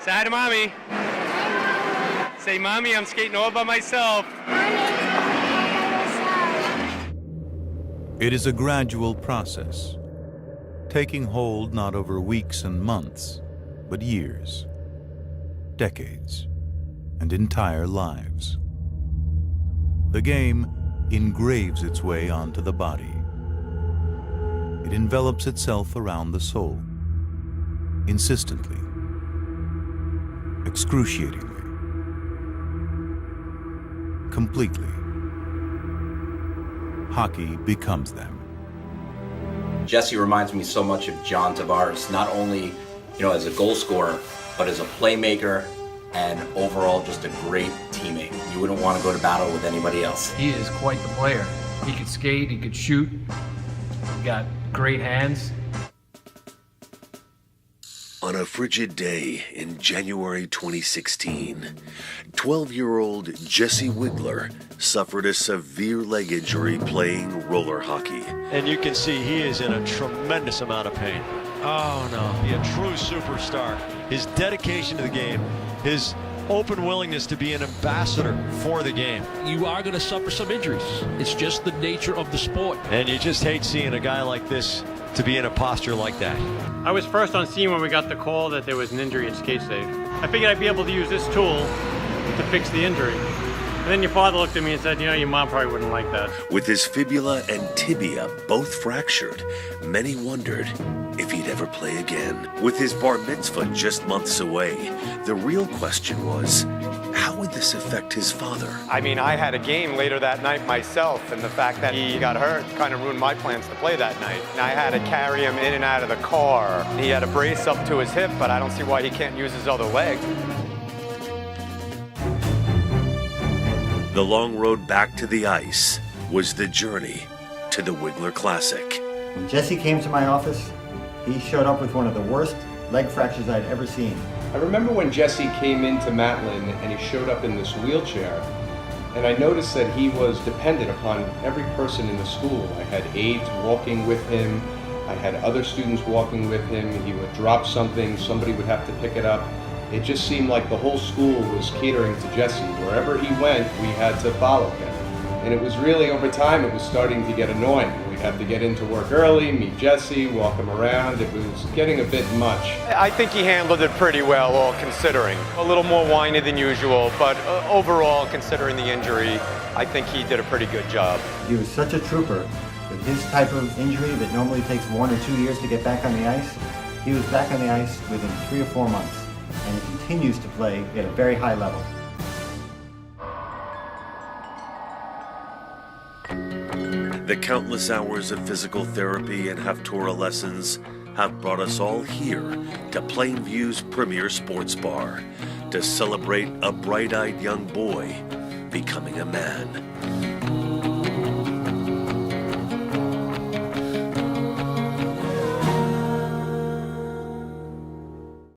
Say hi to Mommy. Say, Mommy, I'm skating all by myself. It is a gradual process, taking hold not over weeks and months, but years, decades, and entire lives. The game engraves its way onto the body. It envelops itself around the soul, insistently, excruciatingly, completely. Hockey becomes them. Jesse reminds me so much of John Tavares, not only, as a goal scorer, but as a playmaker and overall just a great teammate. You wouldn't want to go to battle with anybody else. He is quite the player. He could skate, he could shoot, he got great hands. On a frigid day in January 2016, 12-year-old Jesse Wigler suffered a severe leg injury playing roller hockey. And you can see he is in a tremendous amount of pain. Oh no, a true superstar. His dedication to the game, his open willingness to be an ambassador for the game. You are going to suffer some injuries. It's just the nature of the sport. And you just hate seeing a guy like this to be in a posture like that. I was first on scene when we got the call that there was an injury at Skate Safe. I figured I'd be able to use this tool to fix the injury. And then your father looked at me and said, your mom probably wouldn't like that. With his fibula and tibia both fractured, many wondered if he'd ever play again. With his bar mitzvah just months away, the real question was, how would this affect his father? I had a game later that night myself, and the fact that he got hurt kind of ruined my plans to play that night. And I had to carry him in and out of the car. He had a brace up to his hip, but I don't see why he can't use his other leg. The long road back to the ice was the journey to the Wigler Classic. When Jesse came to my office, he showed up with one of the worst leg fractures I'd ever seen. I remember when Jesse came into Matlin and he showed up in this wheelchair, and I noticed that he was dependent upon every person in the school. I had aides walking with him, I had other students walking with him. He would drop something, somebody would have to pick it up. It just seemed like the whole school was catering to Jesse. Wherever he went, we had to follow him. And it was really, over time, it was starting to get annoying. We'd have to get into work early, meet Jesse, walk him around. It was getting a bit much. I think he handled it pretty well, all considering. A little more whiny than usual, but overall, considering the injury, I think he did a pretty good job. He was such a trooper. With his type of injury that normally takes 1 or 2 years to get back on the ice, he was back on the ice within 3 or 4 months. And he continues to play at a very high level. The countless hours of physical therapy and Haftorah lessons have brought us all here to Plainview's premier sports bar to celebrate a bright-eyed young boy becoming a man.